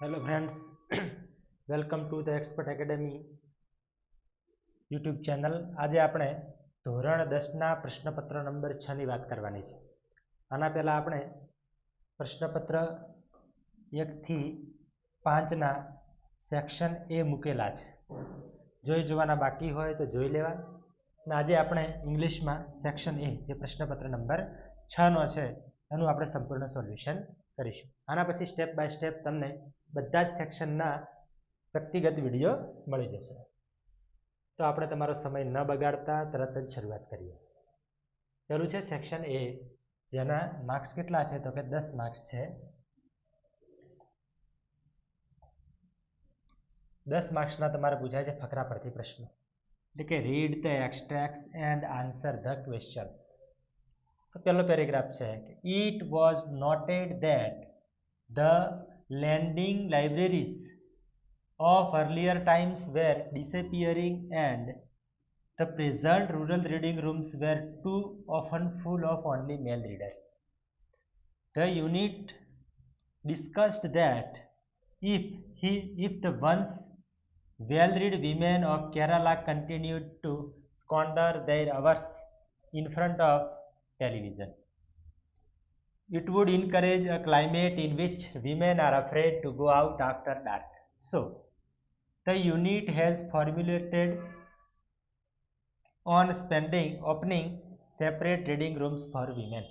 Hello friends, welcome to the expert academy YouTube channel. આજે આપણે ધોરણ 10ના પ્રશ્નપત્ર નંબર 6ની વાત કરવાની છે. આના પહેલાં આપણે પ્રશ્નપત્ર 1થી 5ના સેક્શન એ મૂકેલા છે. જોવાના બાકી હોય તો જોઈ લેવા. અને આજે આપણે ઇંગ્લિશમાં સેક્શન એ જે પ્રશ્નપત્ર નંબર 6નો છે એનું આપણે સંપૂર્ણ સોલ્યુશન કરીશું. આના પછી સ્ટેપ બાય સ્ટેપ તમને બધા જ સેક્શનના વ્યક્તિગત વિડીયો મળી જશે. તો આપણે તમારો સમય ન બગાડતા તરત જ શરૂઆત કરીએ. પહેલું છે સેક્શન એ, જેના માર્ક્સ કેટલા છે તો કે 10 માર્ક્સ છે. 10 માર્ક્સના તમારે પૂછાય છે ફકરા પરથી પ્રશ્નો, એટલે કે read the extracts and answer the questions. તો પહેલો પેરેગ્રાફ છે કે it was noted that the lending libraries of earlier times were disappearing and the present rural reading rooms were too often full of only male readers. The unit discussed that if the once well-read women of Kerala continued to squander their hours in front of television, it would encourage a climate in which women are afraid to go out after dark. So, the unit has formulated on opening separate reading rooms for women.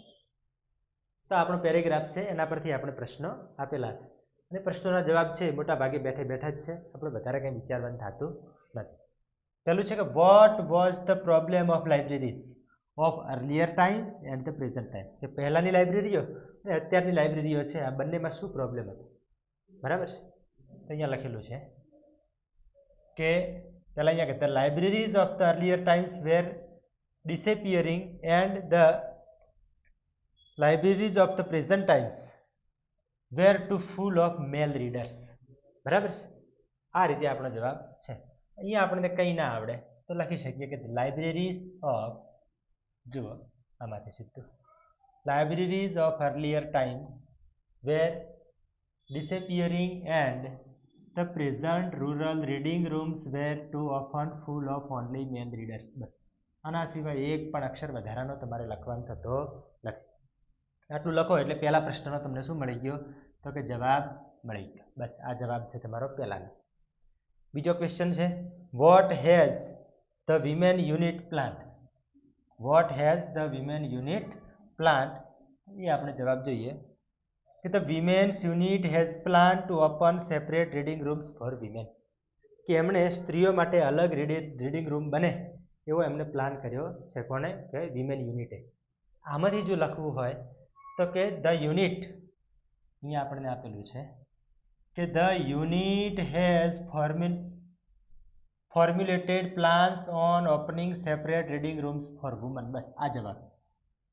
તો આપણો paragraph છે એના પરથી આપણે પ્રશ્નો આપેલા છે અને પ્રશ્નોના જવાબ છે મોટા ભાગે બેઠા જ છે. આપણે વધારે કંઈ વિચારવાનું થતું નથી. પહેલું છે કે what was the problem of libraries of earlier times and the present time. કે પહેલાંની લાઇબ્રેરીઓ અને અત્યારની લાઇબ્રેરીઓ છે આ બંનેમાં શું પ્રોબ્લેમ હતો, બરાબર છે. તો અહીંયા લખેલું છે કે પહેલાં અહીંયા કે the libraries of the earlier times were disappearing and the libraries of the present times were too full of male readers. બરાબર છે. આ રીતે આપણો જવાબ છે. અહીંયા આપણને કંઈ ના આવડે તો લખી શકીએ કે લાઇબ્રેરીઝ ઓફ, જુઓ આમાંથી સીધું, libraries of earlier time were disappearing and the present rural reading rooms were too often full of only male readers. બસ આના સિવાય એક પણ અક્ષર વધારાનો તમારે લખવાનો થતો નથી. આટલું લખો એટલે પહેલા પ્રશ્નનો તમને શું મળી ગયો તો કે જવાબ મળી ગયો. બસ આ જવાબ છે તમારો પહેલાનો. બીજો ક્વેશ્ચન છે what has the women unit planned. What has the women unit planned, એ આપણે જવાબ જોઈએ કે the women's unit has plan to open separate reading rooms for women. કે એમણે સ્ત્રીઓ માટે અલગ રીડિંગ રૂમ બને એવો એમને પ્લાન કર્યો છે. કોને કે વિમેન યુનિટે. આમાંથી જો લખવું હોય તો કે ધ યુનિટ, અહીંયા આપણને આપેલું છે કે the unit has formulated plans on opening separate reading rooms for women. બસ આ જવાબ.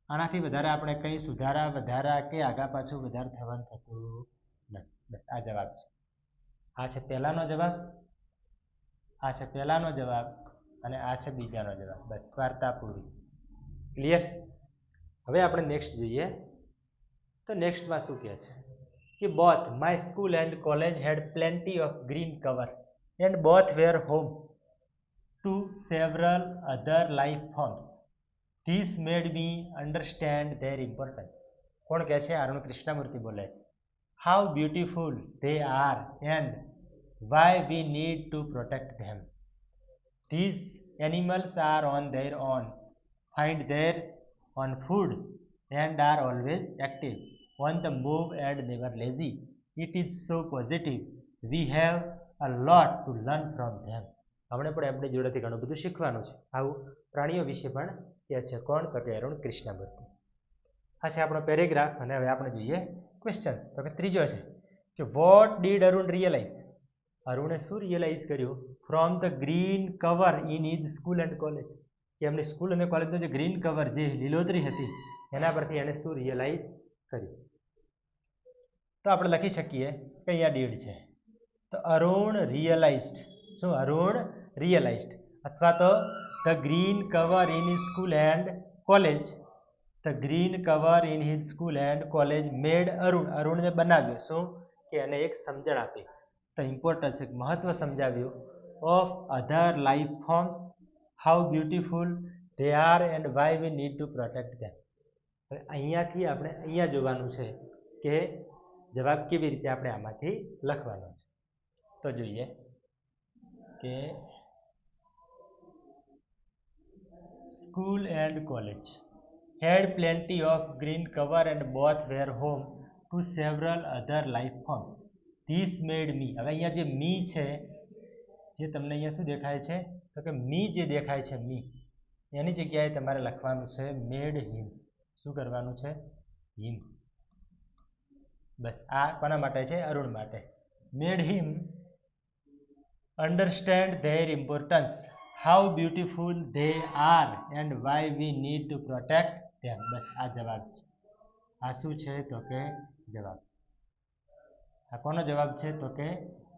આનાથી વધારે આપણે કંઈ સુધારા વધારા કે આગા પાછું વધારે થવાનું થતું નથી. બસ આ જવાબ છે. આ છે પહેલાનો જવાબ, આ છે પહેલાનો જવાબ અને આ છે બીજાનો જવાબ. બસ વાર્તા પૂરી. ક્લિયર. હવે આપણે નેક્સ્ટ જોઈએ. તો નેક્સ્ટમાં શું કહે છે કે both my school and college had plenty of green cover and both were home to several other life forms. This made me understand their importance. કોણ કહે છે? અરુણ કૃષ્ણમૂર્તિ બોલે છે. How beautiful they are and why we need to protect them. This animals are on their own, find their own food and are always active, on the move and never lazy. It is so positive. We have a lot to learn from them. આપણે પણ એમની જોડેથી ઘણું બધું શીખવાનું છે. આવું પ્રાણીઓ વિશે પણ કહે છે. કોણ? તો કે અરુણ કૃષ્ણમૂર્તિ. આ છે આપણો પેરેગ્રાફ અને હવે આપણે જોઈએ ક્વેશ્ચન્સ. તો કે ત્રીજો છે કે વોટ ડીડ અરુણ રિયલાઇઝ. અરુણે શું રિયલાઇઝ કર્યું from the green cover in his school and college. કે એમની સ્કૂલ અને કોલેજનું જે ગ્રીન કવર, જે લીલોતરી હતી એના પરથી એને શું રિયલાઇઝ કર્યું. તો આપણે લખી શકીએ કે અહીંયા ડીડ છે તો અરુણ રિયલાઇઝડ. શું? અરુણ રિયલાઇઝડ. અથવા તો the green cover in his school and college, the green cover in his school and college made Arun. અરુણને બનાવ્યો શું કે એને એક સમજણ આપી, તો ઇમ્પોર્ટન્સ એક મહત્વ સમજાવ્યું of other life forms, how beautiful they are and why we need to protect ધેમ. હવે અહીંયાથી આપણે અહીંયા જોવાનું છે કે જવાબ કેવી રીતે આપણે આમાંથી લખવાનો છે. તો જોઈએ કે school and college had plenty of green cover and both were home to several other life forms. This made me. હવે અહીંયા જે મી છે, જે તમને અહીંયા શું દેખાય છે, તો કે મી જે દેખાય છે મી, એની જગ્યાએ તમારે લખવાનું છે મેડ હિમ. શું કરવાનું છે? હિમ. બસ આ કોના માટે છે? અરુણ માટે. Made him understand their importance, how beautiful they are and why we need to protect them. બસ આ જવાબ છે. આ શું છે? તો કે જવાબ. આ કોનો જવાબ છે? તો કે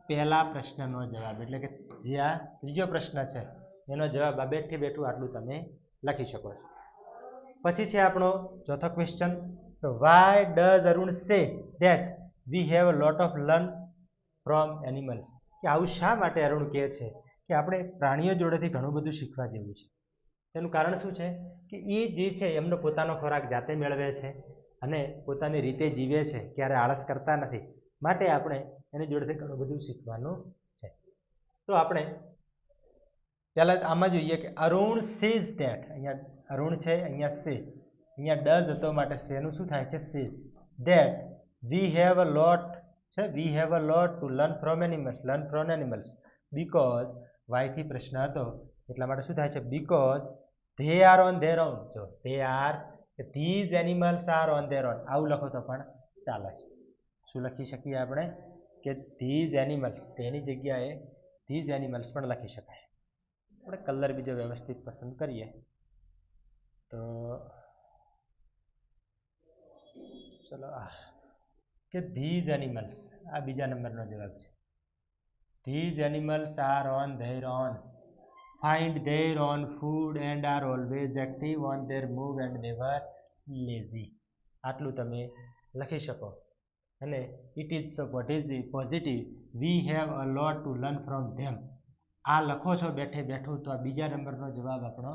પહેલા પ્રશ્નનો જવાબ. એટલે કે જે આ ત્રીજો પ્રશ્ન છે એનો જવાબ આ બેઠી બેઠું આટલું તમે લખી શકો છો. પછી છે આપણો ચોથો ક્વેશ્ચન, તો why does Arun say that we have a lot of learn from animals. કે આવું શા માટે અરુણ કહે છે કે આપણે પ્રાણીઓ જોડેથી ઘણું બધું શીખવા જેવું છે. તેનું કારણ શું છે કે એ જે છે એમનો પોતાનો ખોરાક જાતે મેળવે છે અને પોતાની રીતે જીવે છે, ક્યારે આળસ કરતા નથી, માટે આપણે એની જોડેથી ઘણું બધું શીખવાનું છે. તો આપણે પહેલાં આમાં જોઈએ કે અરુણ સેઝ ધેટ, અહીંયા અરુણ છે, અહીંયા સે, અહીંયા ડઝ હતો માટે સેનું શું થાય છે? Says that we have a lot છે, we have a lot to learn from animals, learn from animals because વાયથી પ્રશ્ન હતો એટલા માટે શું થાય છે? Because they are on their own. જો they are, these animals are on their own, આવું લખો તો પણ ચાલે છે. શું લખી શકીએ આપણે? કે ધીઝ એનિમલ્સ, તેની જગ્યાએ ધીઝ એનિમલ્સ પણ લખી શકાય. આપણે કલર બીજો વ્યવસ્થિત પસંદ કરીએ તો ચલો આ કે ધીઝ એનિમલ્સ, આ બીજા નંબરનો જવાબ છે. These animals are on their own, find their own food and are always active on their move and never lazy. આટલું તમે લખી શકો. અને it is so positive, we have a lot to learn from them. આ લખો છો બેઠે બેઠું તો આ બીજા નંબરનો જવાબ આપણો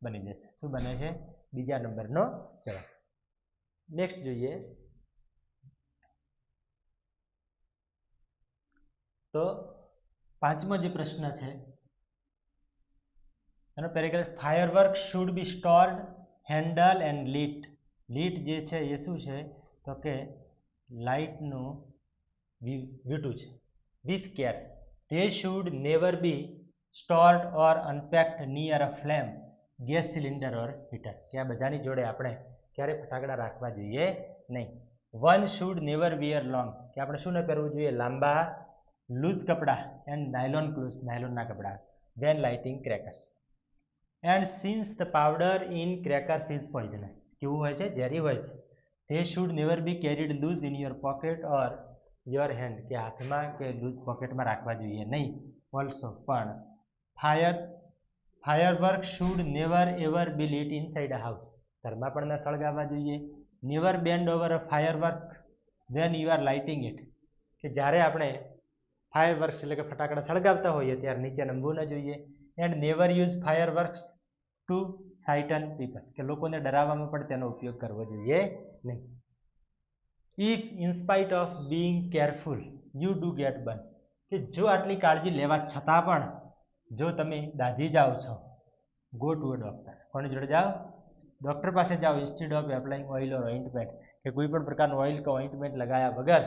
બની જશે. શું બને છે? બીજા નંબરનો જવાબ. નેક્સ્ટ જોઈએ તો પાંચમો જે પ્રશ્ન છે એનો paragraph, firework should be stored, handle and lit. Lit જે છે એ શું છે? તો કે લાઇટનું વીંટું છે. With care they should never be stored or unpacked near a flame, gas cylinder or heater. કે આ બધાની જોડે આપણે ક્યારે ફટાકડા રાખવા જોઈએ નહીં. One should never wear long, કે આપણે શું ન કરવું જોઈએ? લાંબા લૂઝ કપડાં એન્ડ નાયલોન ક્લોથ, નાયલોનના કપડાં, when lighting crackers. And since the powder in crackers is poisonous, કેવું હોય છે? ઝેરી હોય છે. They should never be carried loose in your pocket or your hand, કે હાથમાં કે લૂઝ પોકેટમાં રાખવા જોઈએ નહીં. ઓલ્સો પણ firework should never ever be lit inside a house, ઘરમાં પણ ન સળગાવવા જોઈએ. Never bend over a firework when you are lighting it, કે જ્યારે આપણે ફાયરવર્ક્સ એટલે કે ફટાકડા સળગાવતા હોઈએ ત્યારે નીચે નમવું ન જોઈએ. And never use fireworks to frighten people, કે લોકોને ડરાવવામાં પણ તેનો ઉપયોગ કરવો જોઈએ નહીં. If in spite of being careful you do get burn, કે જો આટલી કાળજી લેવા છતાં પણ જો તમે દાઝી જાઓ છો, ગો ટુ અ ડૉક્ટર. કોની જોડે જાઓ? ડૉક્ટર પાસે જાઓ. Instead of applying oil or ointment, કે કોઈ પણ પ્રકારનું ઓઇલ કે ઓઇન્ટમેન્ટ લગાવ્યા વગર,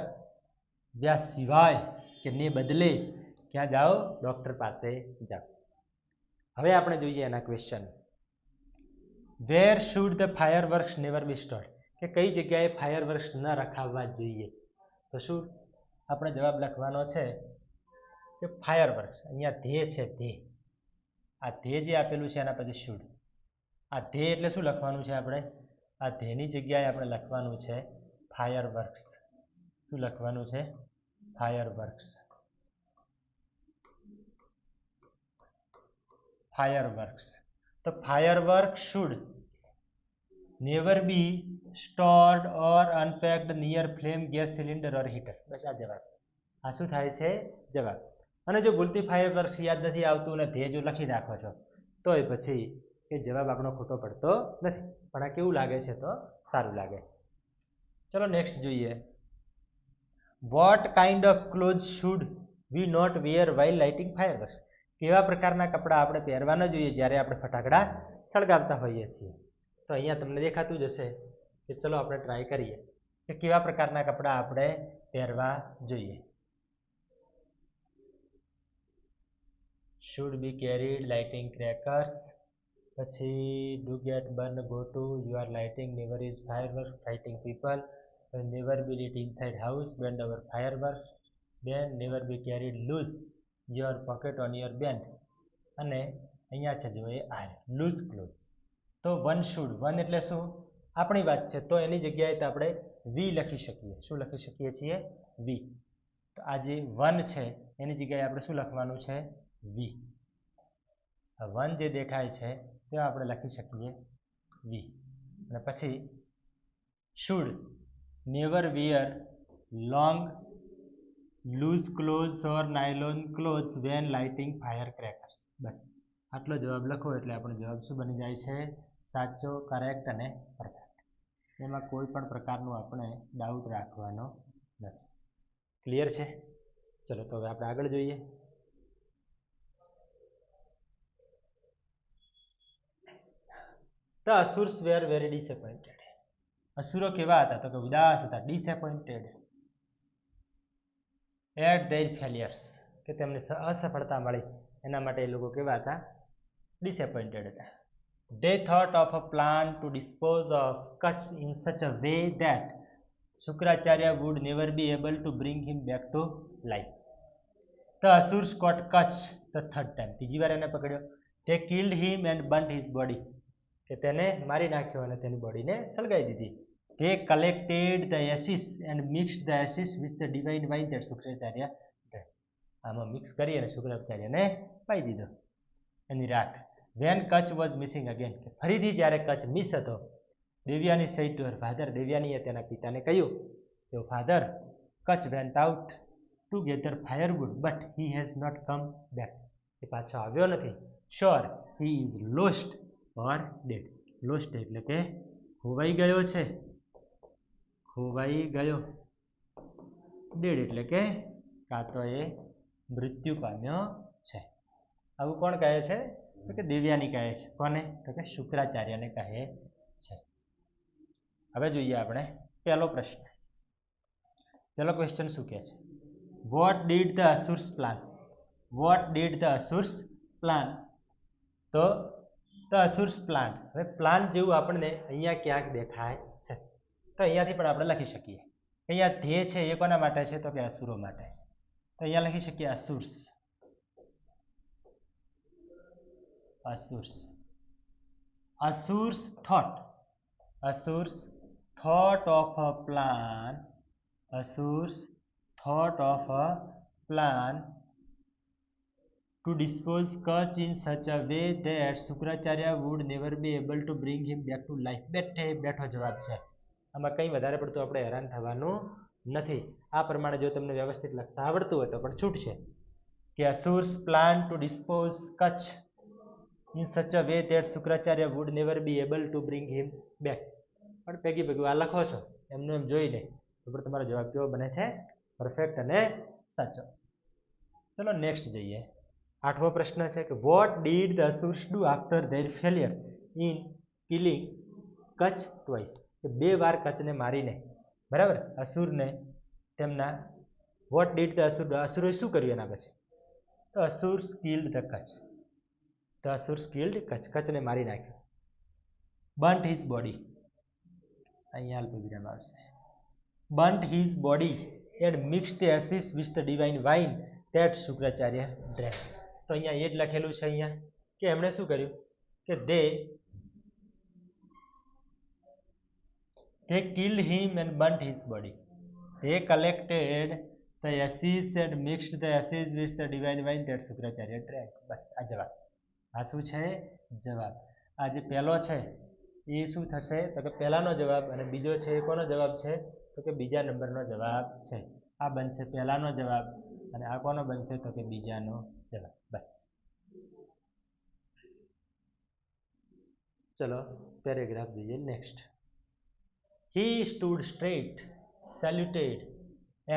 જ્યાં સિવાય કે ને બદલે ક્યાં જાઓ? ડૉક્ટર પાસે જાઓ. હવે આપણે જોઈએ એના question. Where should the fireworks never be stored, કે કઈ જગ્યાએ ફાયરવર્ક્સ ન રખાવવા જોઈએ? તો શું આપણે જવાબ લખવાનો છે કે ફાયરવર્ક્સ, અહીંયા ધે છે, ધે, આ ધે જે આપેલું છે એના પછી શુડ. આ ધે એટલે શું લખવાનું છે આપણે? આ ધેની જગ્યાએ આપણે લખવાનું છે ફાયરવર્ક્સ. શું લખવાનું છે? ફાયરવર્ક્સ. ફાયરવર્ક્સ. તો firework should never be stored or unpacked near flame, gas cylinder or heater. બસ આ જવાબ. આ શું થાય છે? જવાબ. અને જો ભૂલથી ફાયરવર્ક્સ યાદ નથી આવતું અને ધ્યેય જો લખી નાખો છો તોય પછી એ જવાબ આપણો ખોટો પડતો નથી, પણ આ કેવું લાગે છે? તો સારું લાગે. ચલો નેક્સ્ટ જોઈએ. What kind of cloth should we not wear while lighting fireworks? કેવા પ્રકારના કપડાં આપણે પહેરવા ન જોઈએ જ્યારે આપણે ફટાકડા સળગાવતા હોઈએ છીએ? તો અહીંયા તમને દેખાતું જ હશે કે ચલો આપણે ટ્રાય કરીએ કે કેવા પ્રકારના કપડાં આપણે પહેરવા જોઈએ. Should be carried lighting crackers, પછી do get burn go to you are lighting never is firework fighting people, never be lit inside house bend over firework, then never be carried loose your pocket on your bend. અને અહીંયા છે જો એ are loose clothes. તો one should, one એટલે શું? આપણી વાત છે, તો એની જગ્યાએ તો આપણે વી લખી શકીએ. શું લખી શકીએ છીએ? વી. તો આ જે વન છે એની જગ્યાએ આપણે શું લખવાનું છે? વી. વન જે દેખાય છે તે આપણે લખી શકીએ વી. અને પછી should never wear long loose clothes or nylon clothes when lighting fire crackers. બસ આટલો જવાબ લખો એટલે આપણો જવાબ શું બની જાય છે? સાચો, કરેક્ટ અને પરફેક્ટ. એમાં કોઈ પણ પ્રકારનું આપણે ડાઉટ રાખવાનો નથી. ક્લિયર છે? ચલો તો હવે આપણે આગળ જોઈએ. The Asurs were very disappointed. અસુરો કેવા હતા? તો કે ઉદાસ હતા. ડિસએપોઇન્ટેડ એટ ધેર ફેલિયર્સ, કે તેમને અસફળતા મળી એના માટે એ લોકો કેવા હતા? ડિસએપોઇન્ટેડ હતા. They thought of a plan to dispose of Kutch in such a way that Shukracharya would never be able to bring him back to life. The Asurs caught Kutch the third time. ત્રીજી વાર એને પકડ્યો. They killed him and burnt his body. કે તેને મારી નાખ્યો અને તેની બોડીને સળગાવી દીધી. They collected the ashes and mixed the ashes with the divine wine that Shukracharya drank. આમાં મિક્સ કરી અને શુક્રાચાર્યને પાઈ દીધો એની રાખ. When Kutch was missing again, કે ફરીથી જ્યારે કચ્છ મિસ હતો, Devyani said to her father, દેવ્યાનીએ તેના પિતાને કહ્યું કે father, Kutch went out to gather firewood but he has not come back. એ પાછો આવ્યો નથી. Sure he is lost or dead. Lost એટલે કે ખોવાઈ ગયો છે, ખોવાઈ ગયો. ડેડ એટલે કે કાં તો એ મૃત્યુ પામ્યો છે. આવું કોણ કહે છે? તો કે દેવ્યાની કહે છે. કોને? તો કે શુક્રાચાર્યને કહે છે. હવે જોઈએ આપણે પહેલો પ્રશ્ન. પહેલો ક્વેશ્ચન શું કહે છે? What did the asuras plan? What did the asuras plan? તો ધ અસુર્સ પ્લાન, હવે પ્લાન જેવું આપણને અહીંયા ક્યાંક દેખાય છે, તો અહીંયાથી પણ આપણે લખી શકીએ. અહીંયા ધ્યેય છે એ કોના માટે છે? તો કે અસુરો માટે છે. તો અહીંયા લખી શકીએ asuras. Asuras. Asuras thought. Asuras thought of a plan. Asuras thought of a plan to dispose Kutch in such a way that Shukracharya would never be able to bring him back to life. બેઠો જવાબ છે. આમાં કંઈ વધારે પડતું આપણે હેરાન થવાનું નથી. આ પ્રમાણે જો તમને વ્યવસ્થિત લખતા આવડતું હોય તો પણ છૂટ છે કે Asurs plan to dispose Kutch in such a way that Shukracharya would never be able to bring him back. પણ ભેગી ભેગું આ લખો છો એમનું એમ જોઈને તો પણ તમારો જવાબ કેવો બને છે? પરફેક્ટ અને સાચો. ચલો નેક્સ્ટ જોઈએ. આઠમો પ્રશ્ન છે કે what did the asuras do after their failure in killing Kutch twice? કે બે વાર કચ્છને મારીને, બરાબર, અસુરને તેમના વોટ ડીડ ધ અસુર, અસુરોએ શું કર્યું એના પછી? તો asuras killed the Kutch. The asuras killed Kutch, કચ્છને મારી નાખ્યો. બર્ન્ટ હિઝ બોડી, અહીંયા અલ્પ વિરામ આવશે. બર્ન્ટ his body and mixed the ashes with the divine wine that Shukracharya drank. તો અહીંયા એ જ લખેલું છે અહીંયા કે એમણે શું કર્યું કે they killed him and burnt his body. They collected the ashes and mixed the ashes with the divine wine that Shukracharya drank. બસ આ જવાબ. આ શું છે? જવાબ. આ જે પહેલો છે એ શું થશે? તો કે પહેલાનો જવાબ, અને બીજો છે એ કોનો જવાબ છે? તો કે બીજા નંબરનો જવાબ છે. આ બનશે પહેલાનો જવાબ અને આ કોનો બનશે તો કે બીજાનો જવાબ. બસ ચલો પેરેગ્રાફ જોઈએ next. He stood straight, saluted,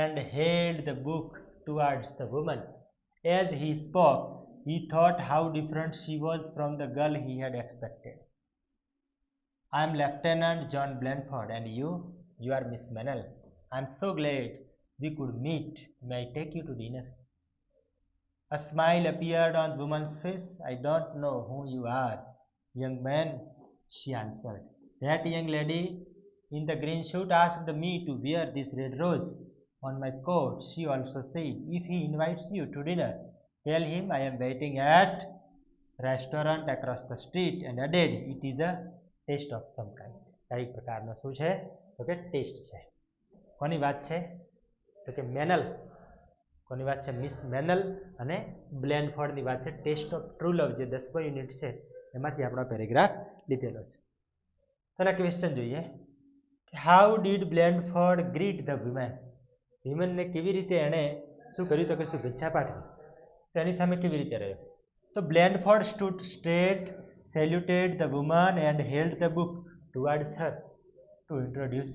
and held the book towards the woman. As he spoke, he thought how different she was from the girl he had expected. I am Lieutenant John Blandford, and you are Miss Mennel. I am so glad we could meet. May I take you to dinner? A smile appeared on the woman's face. I don't know who you are, young man, she answered. That young lady in the green suit asked me to wear this red rose on my coat. She also said, if he invites you to dinner, tell him I am waiting at restaurant across the street, and added, it is a taste of some kind. કઈ પ્રકારનો શું છે તો કે test છે. કોની વાત છે તો કે મેનલ. કોની વાત છે મિસ મેનલ અને બ્લેનફોર્ડની વાત છે. ટેસ્ટ ઓફ ટ્રુ લવ જે 10મો યુનિટ છે એમાંથી આપણો પેરેગ્રાફ લીધેલો છે. તેના ક્વેશ્ચન જોઈએ. How did Blenford greet the women. વિમેનને કેવી રીતે એણે શું કર્યું તો કે શુભેચ્છા પાઠવી. તેની સામે કેવી રીતે રહ્યો તો Blenford stood straight, saluted the woman and held the book towards her to introduce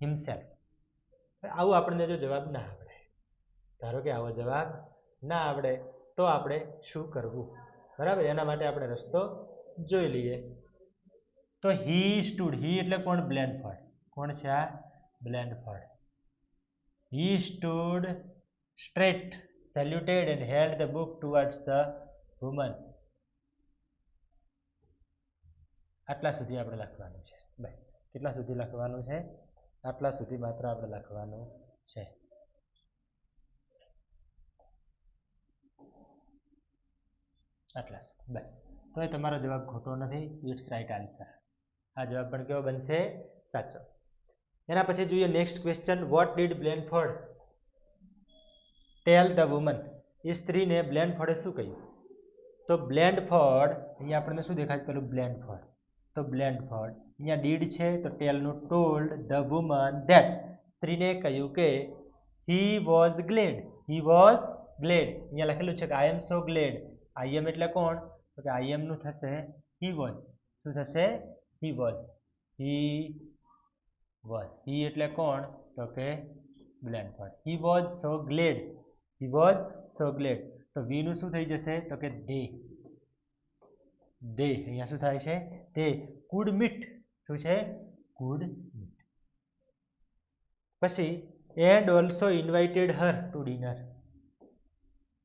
himself. આવું આપણને જો જવાબ ના આવડે, ધારો કે આવો જવાબ ના આવડે તો આપણે શું કરવું બરાબર. એના માટે આપણે રસ્તો જોઈ લઈએ. તો હી સ્ટૂડ, હી એટલે કોણ બ્લેનફોર્ડ. કોણ છે આ Blenford. He stood straight, saluted and held the book towards the woman. આટલા સુધી આપણે લખવાનું છે. બસ કેટલા સુધી લખવાનું છે આટલા સુધી માત્ર આપણે લખવાનું છે. આટલા બસ. તો એ તમારો જવાબ ખોટો નથી. It's right answer. આ જવાબ પણ કેવો બનશે સાચો. એના પછી જોઈએ next question. What did Blenford tell the woman. એ સ્ત્રીને બ્લેનફોર્ડે શું કહ્યું તો બ્લેનફોર્ડ અહીંયા આપણને શું દેખાય પેલું બ્લેનફોર્ડ. તો બ્લેનફોર્ડ અહીંયા ડીડ છે તો ટેલનું ટોલ્ડ ધ વુમન ધેટ. સ્ત્રીને કહ્યું કે he was glad. He was glad. અહીંયા લખેલું છે કે આઈ એમ સો ગ્લેડ. આઈ એમ એટલે કોણ તો કે આઈ એમનું થશે હી વોઝ. શું થશે હી વોઝ. He was. હી એટલે કોણ તો કે Blenford. He was so glad. He was so glad. તો વીનું શું થઈ જશે તો કે ધે. ધે અહીંયા શું થાય છે તે કુડ મીટ. શું છે કુડ મીટ. પછી and also invited her to dinner.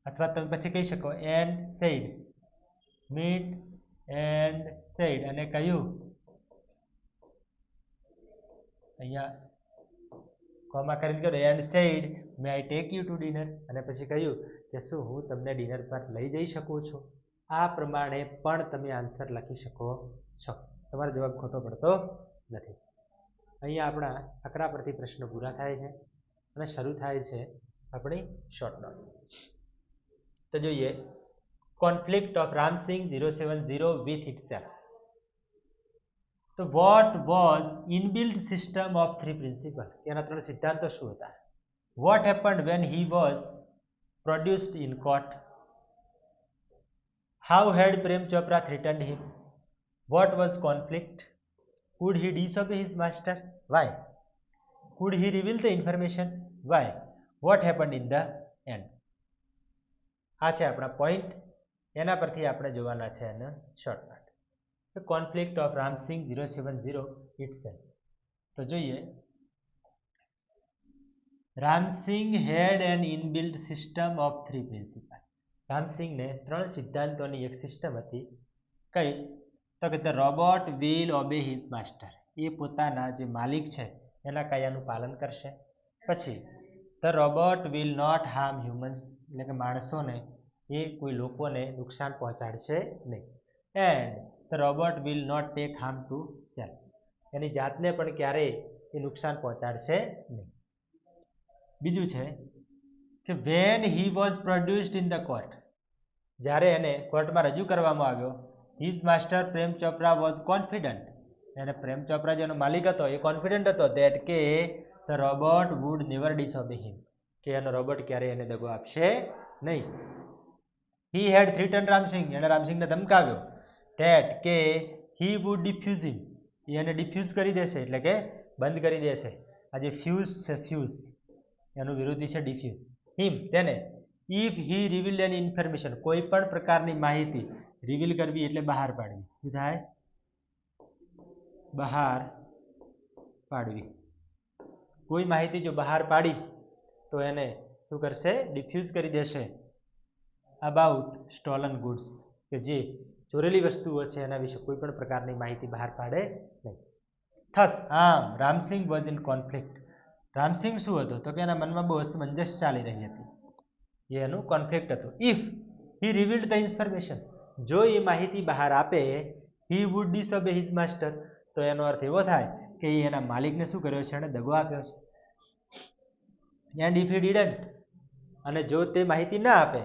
અથવા તમે પછી કહી શકો and said. Meet and said અને કહ્યું અહીંયા કોમા કરીને કહ્યું and said may I take you to dinner. અને પછી કહ્યું કે શું હું તમને ડિનર પર લઈ જઈ શકું છું. આ પ્રમાણે પણ તમે આન્સર લખી શકો છો. તમારો જવાબ ખોટો પડતો નથી. અહીંયા આપણા આંકડા પરથી પ્રશ્નો પૂરા થાય છે અને શરૂ થાય છે આપણી શોર્ટ નોટ. તો જોઈએ conflict of Ram Singh 070 with itself. તો what was inbuilt system of three principal. એના 3 સિદ્ધાંતો શું હતા. Vote happened when he was produced in court. How had Prem Chopra threatened him? What was conflict? Could he disobey his master? Why? Could he reveal the information? Why? What happened in the end? આ છે આપણા point. એના પરથી આપણે જોવાના છે અને shortcut. The conflict of Ramsing 070 itself. તો જોઈએ Ramsing had an inbuilt system of three principles. રામસિંગને 3 સિદ્ધાંતોની એક સિસ્ટમ હતી. કઈ તો કે the robot will obey his master. એ પોતાના જે માલિક છે એના કયાનું પાલન કરશે. પછી the robot will not harm humans. એટલે કે માણસોને એ કોઈ લોકોને નુકસાન પહોંચાડશે નહીં. And the robot will not take harm to self. એની જાતને પણ ક્યારેય એ નુકસાન પહોંચાડશે નહીં. બીજું છે કે when he was produced in the court. જ્યારે એને કોર્ટમાં રજૂ કરવામાં આવ્યો his master Prem Chopra was confident. અને પ્રેમ ચોપરા જેનો માલિક હતો એ કોન્ફિડન્ટ હતો દેટ કે ધ રોબોટ વુડ નેવર ડિસઓબે હિમ. કે એનો રોબોટ ક્યારેય એને દગો આપશે નહીં. હી હેડ થ્રીટન રામસિંગ, એને રામસિંગને ધમકાવ્યો ધેટ કે હી વુડ ડિફ્યુઝ હિમ, એ એને ડિફ્યુઝ કરી દેશે એટલે કે બંધ કરી દેશે. આ જે ફ્યુઝ છે, ફ્યુઝ એનું વિરોધી છે ડિફ્યુઝ. હિમ તેને, if he reveal any information, કોઈ પણ પ્રકારની માહિતી રિવીલ કરવી એટલે બહાર પાડવી. શું થાય? બહાર પાડવી. કોઈ માહિતી જો બહાર પાડી તો એને શું કરશે? ડિફ્યુઝ કરી દેશે. અબાઉટ સ્ટોલન ગુડ્સ, કે જે ચોરેલી વસ્તુઓ છે એના વિશે કોઈ પણ પ્રકારની માહિતી બહાર પાડે નહીં. થસ આમ Ram Singh was in conflict. Ram Singh શું હતો? તો કે એના મનમાં બહુ અસમંજસ ચાલી રહી હતી. એ એનું કોન્ફ્લિક્ટ હતું. If he revealed the information, જો એ માહિતી બહાર આપે, હી વુડ ડિસઓબે હિઝ માસ્ટર, તો એનો અર્થ એવો થાય કે એ એના માલિકને શું કર્યો છે? એને દગો આપ્યો છે. એન્ડ ઇફ હી ડીડન્ટ, અને જો તે માહિતી ના આપે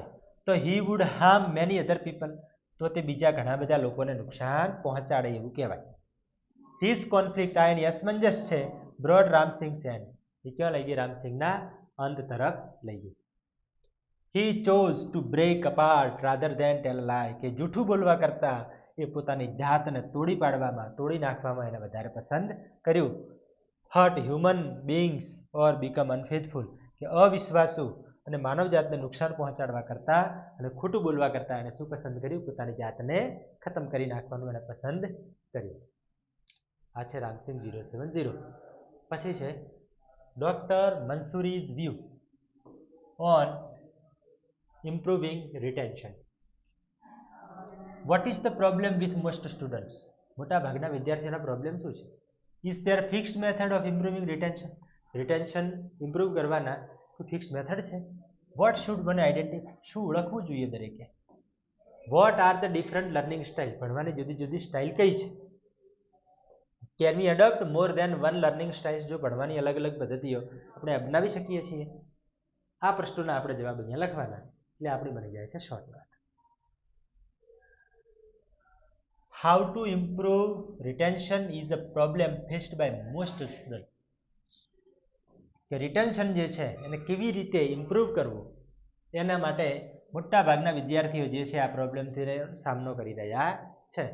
તો he would harm many other people, તો તે બીજા ઘણા બધા લોકોને નુકસાન પહોંચાડે એવું કહેવાય. ધીસ કોન્ફ્લિક્ટ, આ એની અસમંજસ છે, બ્રોડ રામસિંગ એન્ડ, એ ક્યાં લઈ ગઈ? રામસિંગના અંત તરફ લઈ ગઈ. He chose to break apart rather than tell lie, કે જૂઠું બોલવા કરતા એ પોતાની જાતને તોડી પાડવામાં, તોડી નાખવામાં એને વધારે પસંદ કર્યું. હર્ટ હ્યુમન બીંગ્સ ઓર બીકમ અનફેથફુલ, કે અવિશ્વાસુ અને માનવજાતને નુકસાન પહોંચાડવા કરતા અને ખોટું બોલવા કરતા એને શું પસંદ કર્યું? પોતાની જાતને ખતમ કરી નાખવાનું એને પસંદ કર્યું. આ છે રામસિંગ 070. પછી છે doctor Mansuri's view on improving retention. What is the problem with most students? મોટા ભાગના વિદ્યાર્થીઓના પ્રોબ્લેમ શું છે? Is there fixed method of improving retention? Retention improve કરવાના કોઈ ફિક્સ મેથડ છે? What should one identify? શું ઓળખવું જોઈએ દરેકે? What are the different learning style? ભણવાની જુદી જુદી સ્ટાઇલ કઈ છે? Can we adopt more than one learning style? જો ભણવાની અલગ અલગ પદ્ધતિઓ આપણે અપનાવી શકીએ છીએ? આ પ્રશ્નોના આપણે જવાબ અહીંયા લખવાના, એટલે આપણી બની જાય છે shortcut. How to improve retention is a problem faced by most student. કે રિટેન્શન જે છે એને કેવી રીતે ઇમ્પ્રૂવ કરવું, એના માટે મોટા ભાગના વિદ્યાર્થીઓ જે છે આ પ્રોબ્લેમથી સામનો કરી રહ્યા છે.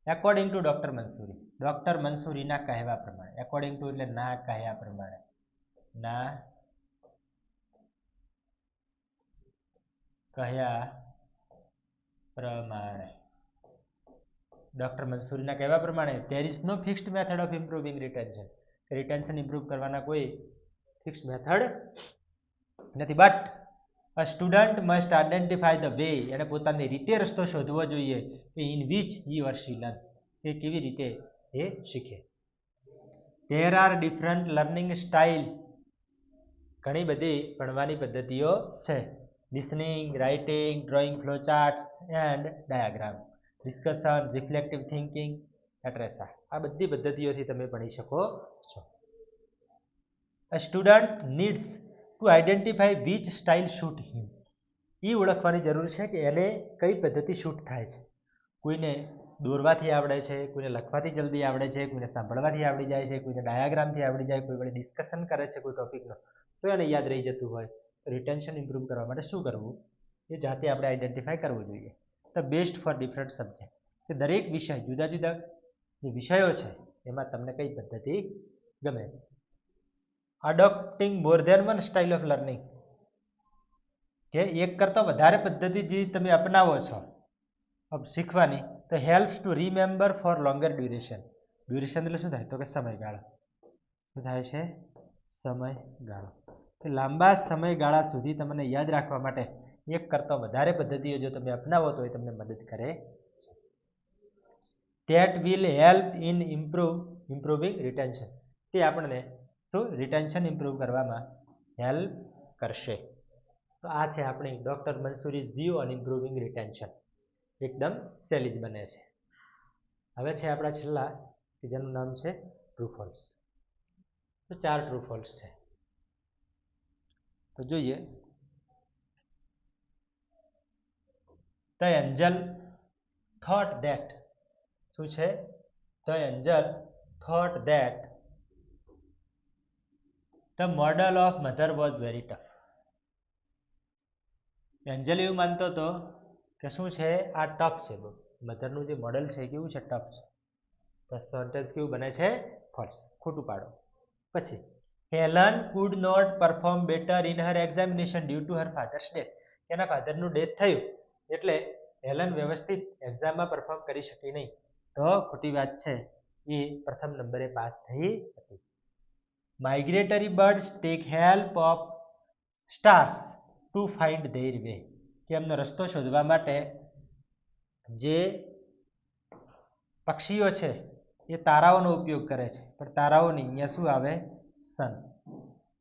According to doctor Mansuri, doctor મંસૂરીના કહેવા પ્રમાણે, એકોર્ડિંગ ટુ એટલે ના કહ્યા પ્રમાણે, ના કહ્યા પ્રમાણે, ડોક્ટર મંસૂરીના કહેવા પ્રમાણે there is no fixed method of improving retention. Retention improve કરવાના કોઈ ફિક્સ મેથડ નથી. But a student must identify the way, એને પોતાની રીતે રસ્તો શોધવો જોઈએ કે in which he or she learn, કે કેવી રીતે એ શીખે. There are different learning style, ઘણી બધી ભણવાની પદ્ધતિઓ છે. Listening, writing, drawing flow charts and diagram, discussion, reflective thinking એટ્રેસા. આ બધી પદ્ધતિઓથી તમે ભણી શકો છો. A student needs to identify which style suit him. એ ઓળખવાની જરૂર છે કે એને કઈ પદ્ધતિ શૂટ થાય છે. કોઈને દોરવાથી આવડે છે, કોઈને લખવાથી જલ્દી આવડે છે, કોઈને સાંભળવાથી આવડી જાય છે, કોઈને ડાયાગ્રામથી આવડી જાય, કોઈ વળી ડિસ્કશન કરે છે કોઈ ટોપિકનો તો એને યાદ રહી જતું હોય. રિટેન્શન ઇમ્પ્રૂવ કરવા માટે શું કરવું એ જાતે આપણે આઈડેન્ટિફાય કરવું જોઈએ. The best for different subject, કે દરેક વિષય, જુદા જુદા જે વિષયો છે એમાં તમને કઈ પદ્ધતિ ગમે. Adopting more than one style of learning, કે એક કરતાં વધારે પદ્ધતિ જે તમે અપનાવો છો શીખવાની, તો help to remember four longer duration. Duration એટલે શું થાય? તો કે સમયગાળો. શું થાય છે? સમયગાળો. કે લાંબા સમયગાળા સુધી તમને યાદ રાખવા માટે એક કરતાં વધારે પદ્ધતિઓ જો તમે અપનાવો તો એ તમને મદદ કરે. That will help in improving retention, તે આપણને શું રિટેન્શન ઇમ્પ્રૂવ કરવામાં હેલ્પ કરશે. તો આ છે આપણી doctor Mansuri's view on improving retention. એકદમ સહેલી જ બને છે. હવે છે આપણા છેલ્લા કે જેનું નામ છે ટ્રુ ફોલ્સ. તો 4 ટ્રુ ફોલ્સ છે. તો જોઈએ. ધ એન્જલ થોટ ધેટ, શું છે? The Angel thought that the model of mother was very tough. Angel એવું માનતો હતો કે શું છે આ ટફ છે બહુ. મધરનું જે મોડેલ છે કેવું છે, ટફ છે. તો સેન્ટેન્સ કેવું બને છે, ફોલ્સ. ખોટું પાડો. પછી Helen could not perform better in her examination due to her father's death. એના ફાધરનું ડેથ થયું એટલે હેલન વ્યવસ્થિત એક્ઝામમાં પરફોર્મ કરી શકી નહીં. તો ખોટી વાત છે, એ પ્રથમ નંબરે પાસ થઈ હતી. Migratory birds tech help of stars to find their way. કે એમનો રસ્તો શોધવા માટે જે પક્ષીઓ છે એ તારાઓનો ઉપયોગ કરે છે, પણ તારાઓની અહીંયા શું આવે, સન,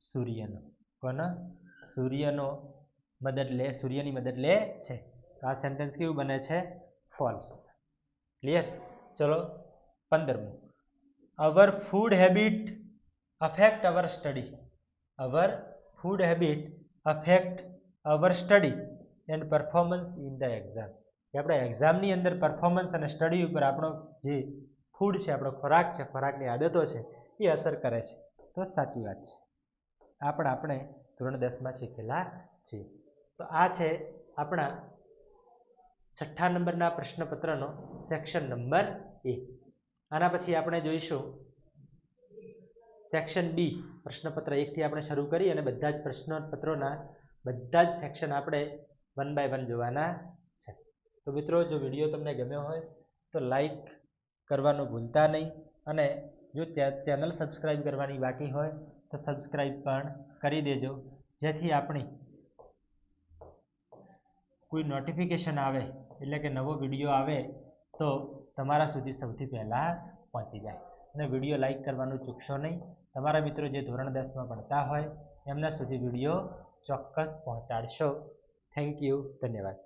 સૂર્યનો. કોનો? સૂર્યનો સૂર્યની મદદ લે છે. તો આ સેન્ટેન્સ કેવું બને છે, ફોલ્સ. ક્લિયર? ચલો 15મું. Our food habit affect our study. Our food habit affect our study and performance in the exam. કે આપણે એક્ઝામની અંદર પરફોર્મન્સ અને સ્ટડી ઉપર આપણો જે ફૂડ છે, આપણો ખોરાક છે, ખોરાકની આદતો છે, એ અસર કરે છે. તો સાચી વાત છે. આ પણ આપણે ધોરણ 10માં શીખેલા છીએ. તો આ છે આપણા 6 નંબરના પ્રશ્નપત્રનો સેક્શન નંબર A. આના પછી આપણે જોઈશું સેક્શન બી. પ્રશ્નપત્ર 1 થી આપણે શરૂ કરી અને બધા જ પ્રશ્નપત્રોના બધા જ સેક્શન આપણે 1 બાય 1 જોવાના છે. તો મિત્રો, જો વિડીયો તમને ગમ્યો હોય તો લાઈક કરવાનું ભૂલતા નહીં, અને જો ચેનલ સબસ્ક્રાઈબ કરવાની બાકી હોય તો સબસ્ક્રાઈબ પણ કરી દેજો, જેથી આપણી કોઈ નોટિફિકેશન આવે એટલે કે નવો વિડીયો આવે તો તમારા સુધી સૌથી પહેલાં પહોંચી જાય. અને વિડીયો લાઈક કરવાનું ચૂકશો નહીં. તમારા મિત્રો જે ધોરણ 10માં ભણતા હોય એમના સુધી વિડીયો ચોક્કસ પહોંચાડશો. Thank you. ધન્યવાદ.